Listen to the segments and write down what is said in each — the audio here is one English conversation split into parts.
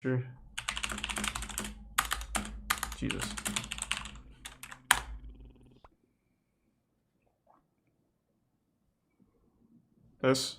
Sure. Jesus. This.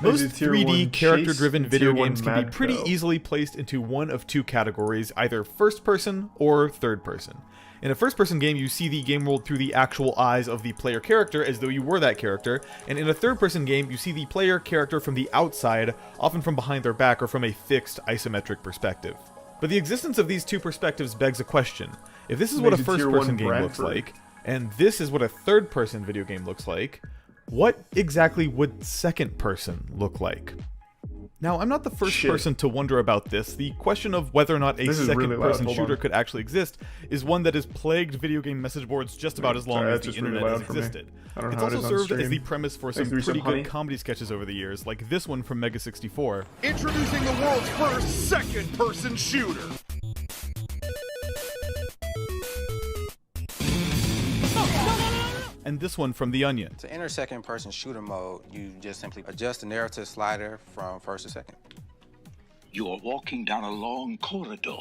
Most 3D character-driven video games can be Mad pretty Cow. easily placed into one of two categories, either first-person or third-person. In a first-person game, you see the game world through the actual eyes of the player character as though you were that character, and in a third-person game, you see the player character from the outside, often from behind their back or from a fixed isometric perspective. But the existence of these two perspectives begs a question. If this is what a Maybe Tier first-person 1 game looks Bradford. like, and this is what a third-person video game looks like, what exactly would second person look like? Now, I'm not the first person to wonder about this. The question of whether or not a second-person shooter could actually exist is one that has plagued video game message boards just about as long as the internet has existed. It's also served as the premise for some pretty good comedy sketches over the years, like this one from Mega 64. Introducing the world's first second-person shooter. And this one from The Onion. To enter second-person shooter mode, you just simply adjust the narrative slider from first to second. You are walking down a long corridor.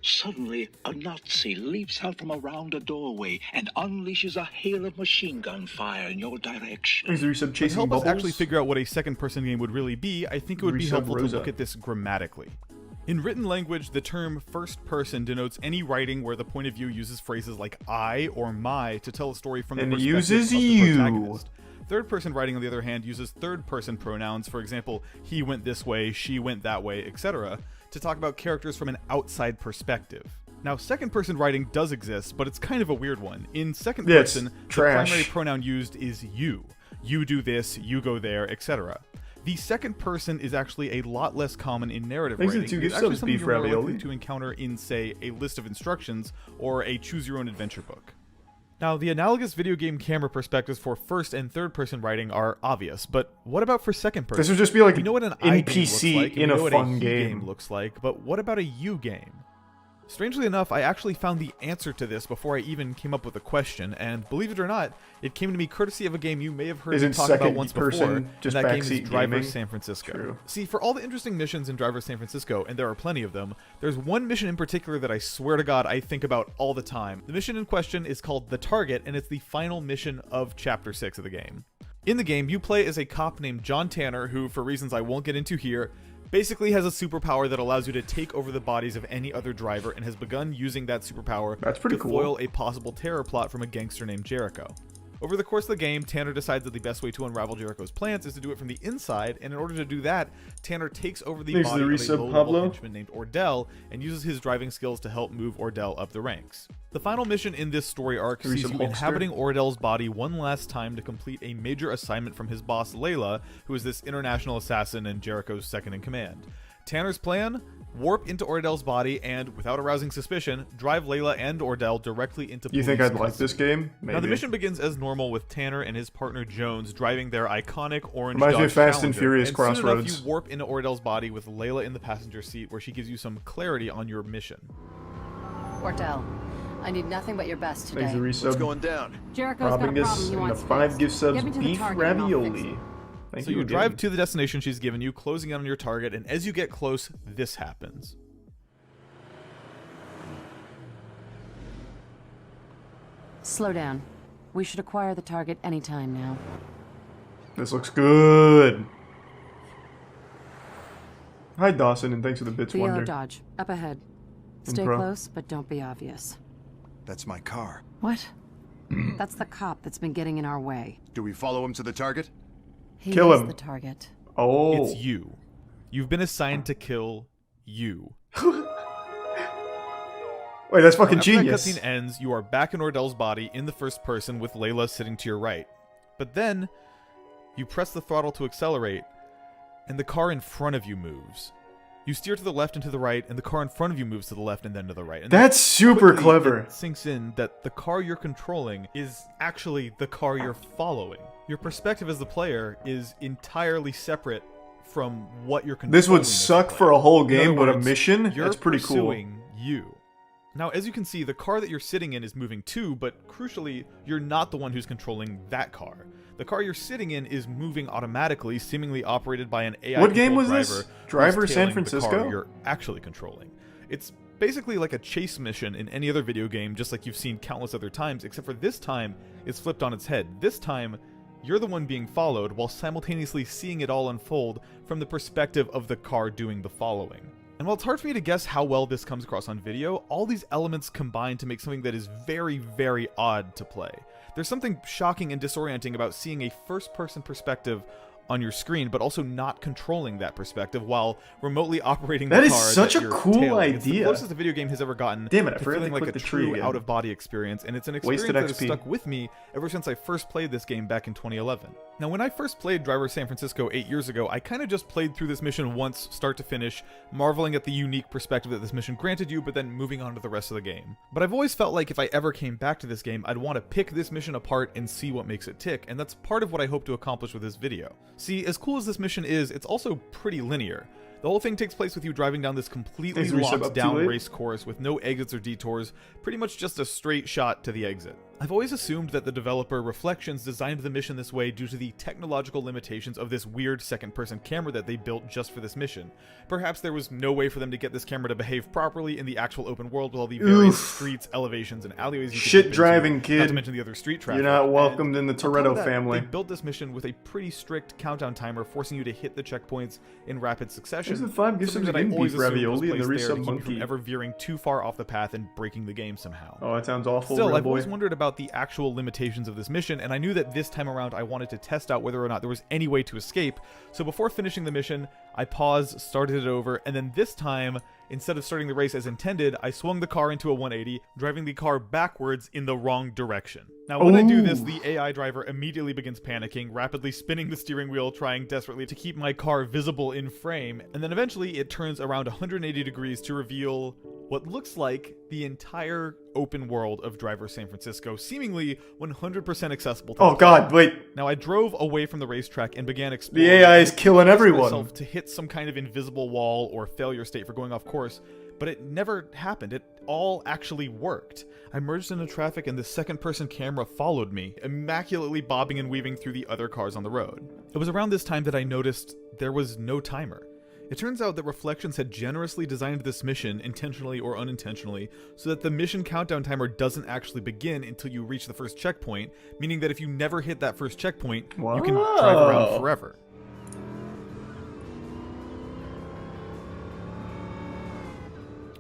Suddenly, a Nazi leaps out from around a doorway and unleashes a hail of machine gun fire in your direction. To help us actually figure out what a second-person game would really be, I think it would be helpful to look at this grammatically. In written language, the term first person denotes any writing where the point of view uses phrases like I or my to tell a story from the perspective of the protagonist. Third person writing, on the other hand, uses third person pronouns, for example, he went this way, she went that way, etc., to talk about characters from an outside perspective. Now, second person writing does exist, but it's kind of a weird one. In second person, the primary pronoun used is you. You do this, you go there, etc. The second person is actually a lot less common in narrative writing. It's actually something you're more likely to encounter in, say, a list of instructions or a choose-your-own-adventure book. Now, the analogous video game camera perspectives for first and third person writing are obvious, but what about for second person? This would just be like we know what an NPC I game looks like, in we know a what fun he game looks like, but what about a you game? Strangely enough, I actually found the answer to this before I even came up with a question, and believe it or not, it came to me courtesy of a game you may have heard me talk about once before, and that game is Driver San Francisco. True. See, for all the interesting missions in Driver San Francisco, and there are plenty of them, there's one mission in particular that I swear to God I think about all the time. The mission in question is called The Target, and it's the final mission of Chapter 6 of the game. In the game, you play as a cop named John Tanner, who, for reasons I won't get into here, basically has a superpower that allows you to take over the bodies of any other driver and has begun using that superpower to foil a possible terror plot from a gangster named Jericho. Over the course of the game, Tanner decides that the best way to unravel Jericho's plans is to do it from the inside, and in order to do that, Tanner takes over the body of a low-level henchman named Ordell and uses his driving skills to help move Ordell up the ranks. The final mission in this story arc sees you inhabiting Ordell's body one last time to complete a major assignment from his boss Layla, who is this international assassin and Jericho's second-in-command. Tanner's plan? Warp into Ordell's body and, without arousing suspicion, drive Layla and Ordell directly into police You think I'd custody. like this game? Maybe. Now, the mission begins as normal with Tanner and his partner Jones driving their iconic orange Reminds me Dodge of Fast and Challenger, Furious and soon enough, Crossroads. you warp into Ordell's body with Layla in the passenger seat, where she gives you some clarity on your mission. Ordell, I need nothing but your best today. Thanks for the resub. What's going down? Jericho's got a problem he wants the 5 gift subs Get me to the beef target and I'll fix ravioli. it. Thank So you you again. drive to the destination she's given you, closing in on your target, and as you get close, this happens. Slow down. We should acquire the target anytime now. This looks good. Hi Dawson, and thanks for the bits, The yellow Wonder. Dodge, up ahead. Stay close, but don't be obvious. That's my car. What? That's the cop that's been getting in our way. Do we follow him to the target? He Kill is him. the target. Oh. It's you. You've been assigned to kill you. Wait, that's fucking After genius. that cutscene ends, you are back in Ordell's body in the first person with Layla sitting to your right. But then, you press the throttle to accelerate, and the car in front of you moves. You steer to the left and to the right, and the car in front of you moves to the left and then to the right. And That's super quickly clever. It sinks in that the car you're controlling is actually the car you're following. Your perspective as the player is entirely separate from what you're controlling. This would suck for a whole game, In but other a words, mission? You're That's pretty cool. pursuing you. Now, as you can see, the car that you're sitting in is moving too, but crucially, you're not the one who's controlling that car. The car you're sitting in is moving automatically, seemingly operated by an AI. What game was driver this? Driver who's San tailing the Francisco? car you're actually controlling. It's basically like a chase mission in any other video game, just like you've seen countless other times, except for this time, it's flipped on its head. This time, you're the one being followed, while simultaneously seeing it all unfold from the perspective of the car doing the following. And while it's hard for me to guess how well this comes across on video, all these elements combine to make something that is very, very odd to play. There's something shocking and disorienting about seeing a first-person perspective on your screen, but also not controlling that perspective while remotely operating the car. That is such a you're cool tailing. It's the idea. closest the video game has ever gotten Damn it, I to forgot to feeling like click a the tree true again. out-of-body experience, and it's an experience Wasted that has XP. stuck with me ever since I first played this game back in 2011. Now, when I first played Driver San Francisco 8 years ago, I kind of just played through this mission once, start to finish, marveling at the unique perspective that this mission granted you, but then moving on to the rest of the game. But I've always felt like if I ever came back to this game, I'd want to pick this mission apart and see what makes it tick, and that's part of what I hope to accomplish with this video. See, as cool as this mission is, it's also pretty linear. The whole thing takes place with you driving down this completely Is resub locked up too down late? race course with no exits or detours, pretty much just a straight shot to the exit. I've always assumed that the developer Reflections designed the mission this way due to the technological limitations of this weird second-person camera that they built just for this mission. Perhaps there was no way for them to get this camera to behave properly in the actual open world with all the various streets, elevations, and alleyways you can Shit dip into, driving, kid. not to mention the other street traffic. You're not welcomed And in the on top Toretto of that, family. They built this mission with a pretty strict countdown timer, forcing you to hit the checkpoints in rapid succession. There's the 5 gifts Something of that I the always beef assumed was ravioli and the placed there to resub keep you from monkey. ever veering too far off the path and breaking the game somehow. Oh, that sounds awful, Still, real I've boy. always wondered about the actual limitations of this mission, and I knew that this time around I wanted to test out whether or not there was any way to escape, so before finishing the mission, I paused, started it over, and then this time, instead of starting the race as intended, I swung the car into a 180, driving the car backwards in the wrong direction. Now, when I do this, the AI driver immediately begins panicking, rapidly spinning the steering wheel, trying desperately to keep my car visible in frame, and then eventually it turns around 180 degrees to reveal what looks like the entire open world of Driver San Francisco, seemingly 100% accessible to Oh the god, wait. Now, I drove away from the racetrack and began exploring. The AI is killing I everyone. myself to hit some kind of invisible wall or failure state for going off course, but it never happened. It all actually worked. I merged into traffic and the second-person camera followed me, immaculately bobbing and weaving through the other cars on the road. It was around this time that I noticed there was no timer. It turns out that Reflections had generously designed this mission, intentionally or unintentionally, so that the mission countdown timer doesn't actually begin until you reach the first checkpoint, meaning that if you never hit that first checkpoint, you can drive around forever.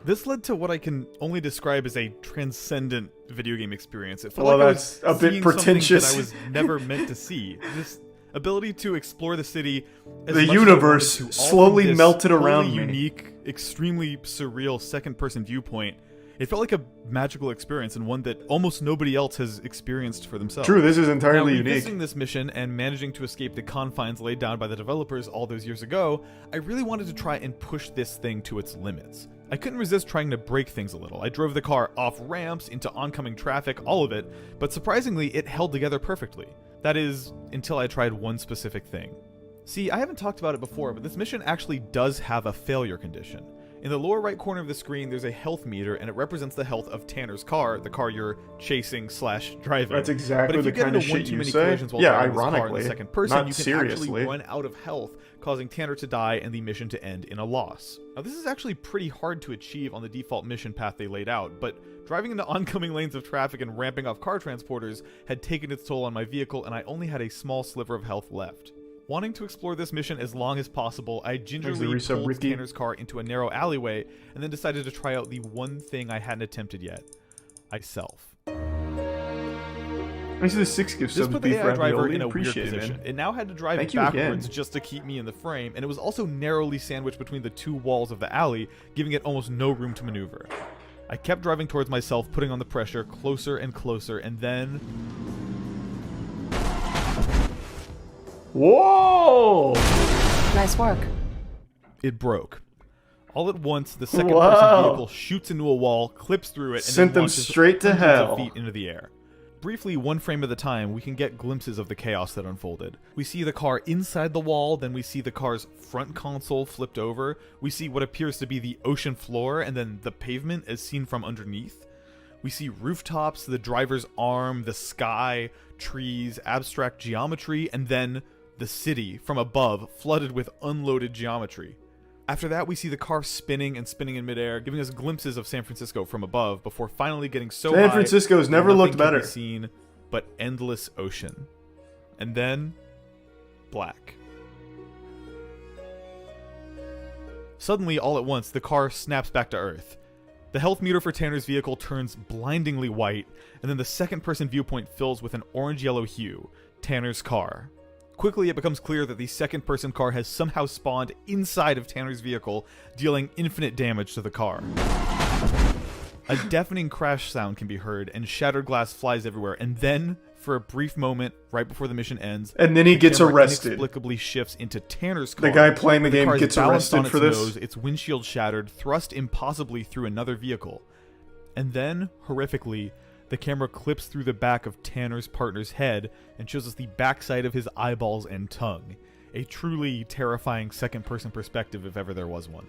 This led to what I can only describe as a transcendent video game experience. It felt Well, like that's I was a bit seeing pretentious. something that I was never meant to see. This ability to explore the city as The much as I universe wanted to, all slowly from this melted wholly around me. unique, extremely surreal second-person viewpoint. It felt like a magical experience and one that almost nobody else has experienced for themselves. True, this is Now, entirely revisiting unique. this mission and managing to escape the confines laid down by the developers all those years ago, I really wanted to try and push this thing to its limits. I couldn't resist trying to break things a little. I drove the car off ramps, into oncoming traffic, all of it, but surprisingly, it held together perfectly. That is, until I tried one specific thing. See, I haven't talked about it before, but this mission actually does have a failure condition. In the lower right corner of the screen, there's a health meter, and it represents the health of Tanner's car, the car you're chasing/driving. That's exactly but if the you get kind into of one shit too you many say. collisions while Yeah, driving this car in ironically, the second person, not you can seriously. actually run out of health, causing Tanner to die and the mission to end in a loss. Now, this is actually pretty hard to achieve on the default mission path they laid out, but driving into oncoming lanes of traffic and ramping off car transporters had taken its toll on my vehicle, and I only had a small sliver of health left. Wanting to explore this mission as long as possible, I gingerly resub, pulled Ricky. Tanner's car into a narrow alleyway, and then decided to try out the one thing I hadn't attempted yet: myself. I see the 6 gifts This of put beef the AI driver ravioli. in a weird Appreciate it, position. man. It now had to drive Thank you backwards again. just to keep me in the frame, and it was also narrowly sandwiched between the two walls of the alley, giving it almost no room to maneuver. I kept driving towards myself, putting on the pressure closer and closer, and then... Whoa! Nice work. it broke. All at once, the second-person Wow. vehicle shoots into a wall, clips through it, and Sent then them launches straight to hundreds of hell. feet into the air. Briefly, one frame at a time, we can get glimpses of the chaos that unfolded. We see the car inside the wall, then we see the car's front console flipped over, we see what appears to be the ocean floor, and then the pavement as seen from underneath. We see rooftops, the driver's arm, the sky, trees, abstract geometry, and then the city from above, flooded with unloaded geometry. After that, we see the car spinning and spinning in midair, giving us glimpses of San Francisco from above, before finally getting so high San Francisco's that never nothing looked can better. be seen but endless ocean. And then, black. Suddenly, all at once, the car snaps back to Earth. The health meter for Tanner's vehicle turns blindingly white, and then the second-person viewpoint fills with an orange-yellow hue, Tanner's car. Quickly, it becomes clear that the second-person car has somehow spawned inside of Tanner's vehicle, dealing infinite damage to the car. A deafening crash sound can be heard, and shattered glass flies everywhere, and then, for a brief moment, right before the mission ends, And then he the gets camera arrested. inexplicably shifts into Tanner's car. The guy playing the game car is gets balanced on arrested its for this. nose, its windshield shattered, thrust impossibly through another vehicle. And then, horrifically, the camera clips through the back of Tanner's partner's head and shows us the backside of his eyeballs and tongue. A truly terrifying second-person perspective if ever there was one.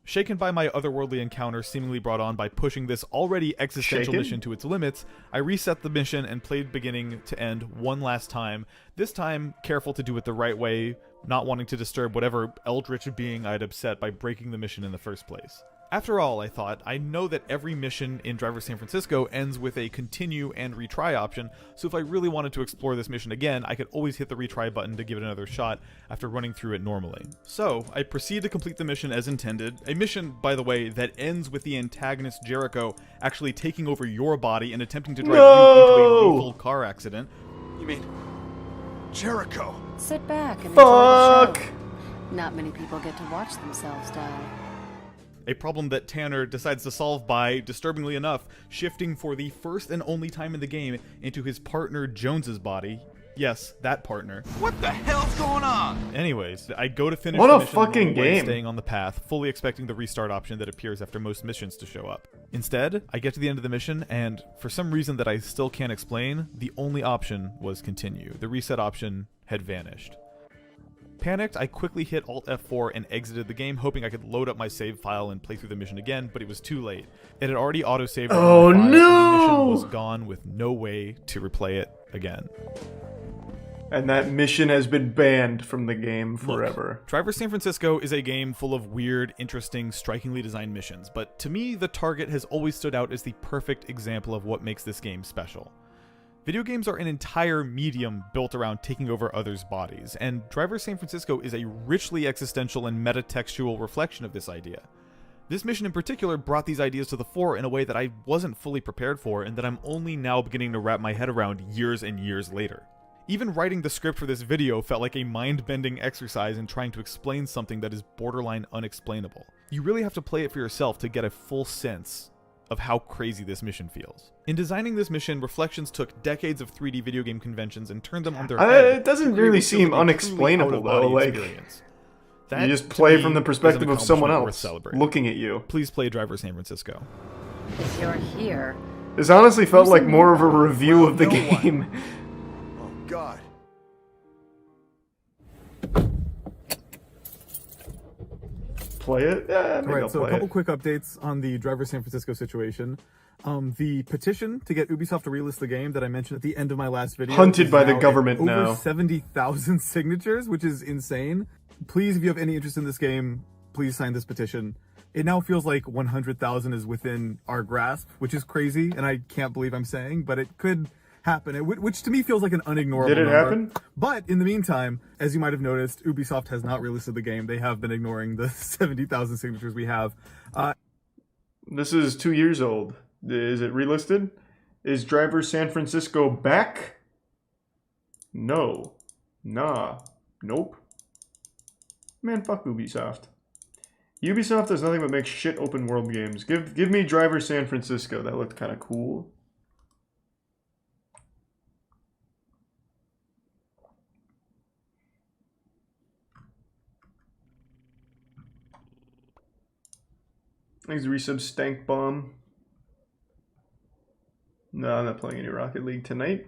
Shaken by my otherworldly encounter seemingly brought on by pushing this already existential Shaken? mission to its limits, I reset the mission and played beginning to end one last time, this time careful to do it the right way, not wanting to disturb whatever eldritch being I'd upset by breaking the mission in the first place. After all, I thought, I know that every mission in Driver San Francisco ends with a continue and retry option, so if I really wanted to explore this mission again, I could always hit the retry button to give it another shot after running through it normally. So, I proceed to complete the mission as intended, a mission, by the way, that ends with the antagonist Jericho actually taking over your body and attempting to drive you into a lethal car accident. You mean Jericho? Sit back and enjoy the Fuck! show. Not many people get to watch themselves die. A problem that Tanner decides to solve by, disturbingly enough, shifting for the first and only time in the game into his partner Jones's body. Yes, that partner. What the hell's going on? Anyways, I go to finish What the a mission fucking the wrong way, game. staying on the path, fully expecting the restart option that appears after most missions to show up. Instead, I get to the end of the mission, and for some reason that I still can't explain, the only option was continue. The reset option had vanished. Panicked, I quickly hit Alt F4 and exited the game, hoping I could load up my save file and play through the mission again, but it was too late. It had already autosaved. Oh, and the mission no! was gone with no way to replay it again. And that mission has been banned from the game forever. Driver San Francisco is a game full of weird, interesting, strikingly designed missions, but to me, the target has always stood out as the perfect example of what makes this game special. Video games are an entire medium built around taking over others' bodies, and Driver San Francisco is a richly existential and metatextual reflection of this idea. This mission in particular brought these ideas to the fore in a way that I wasn't fully prepared for, and that I'm only now beginning to wrap my head around years and years later. Even writing the script for this video felt like a mind-bending exercise in trying to explain something that is borderline unexplainable. You really have to play it for yourself to get a full sense of how crazy this mission feels. In designing this mission, Reflections took decades of 3D video game conventions and turned them on their head. It doesn't to create really what feels seem like a truly unexplainable, out-of-body though, like, experience. You That, just to play me, from the is an perspective of someone accomplishment worth else celebrating. looking at you. Please play Driver San Francisco. If you're here, This honestly felt like more of a review of the game. Oh God. Play it? Yeah, maybe I'll Right, so a play couple it. quick updates on the Driver San Francisco situation. The petition to get Ubisoft to relist the game that I mentioned at the end of my last video Hunted is by the now at government over now. 70,000 signatures, which is insane. Please, if you have any interest in this game, please sign this petition. It now feels like 100,000 is within our grasp, which is crazy, and I can't believe I'm saying, but it could happen, which to me feels like an unignorable Did it number. happen? But in the meantime, as you might have noticed, Ubisoft has not relisted the game. They have been ignoring the 70,000 signatures we have. This is 2 years old. Is it relisted? Is Driver San Francisco back? No. Nah. Nope. Man, fuck Ubisoft. Ubisoft does nothing but make shit open world games. Give me Driver San Francisco. That looked kind of cool. Thanks to resub Stank Bomb. No, I'm not playing any Rocket League tonight.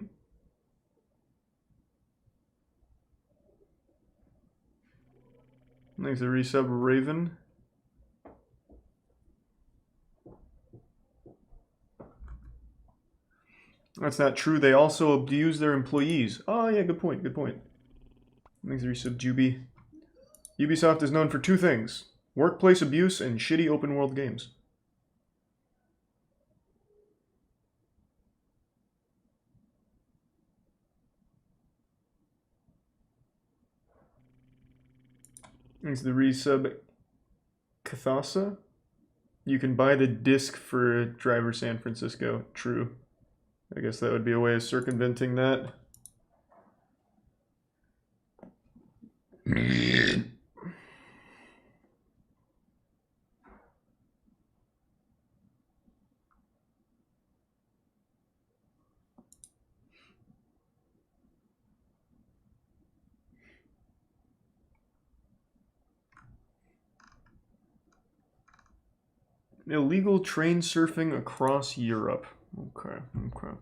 Thanks to resub Raven. That's not true. They also abuse their employees. Oh, yeah, good point, good point. Thanks to resub Juby. Ubisoft is known for two things: workplace abuse and shitty open world games. Thanks to the resub Cathasa. You can buy the disc for Driver San Francisco. True. I guess that would be a way of circumventing that. Illegal train surfing across Europe. Okay, okay.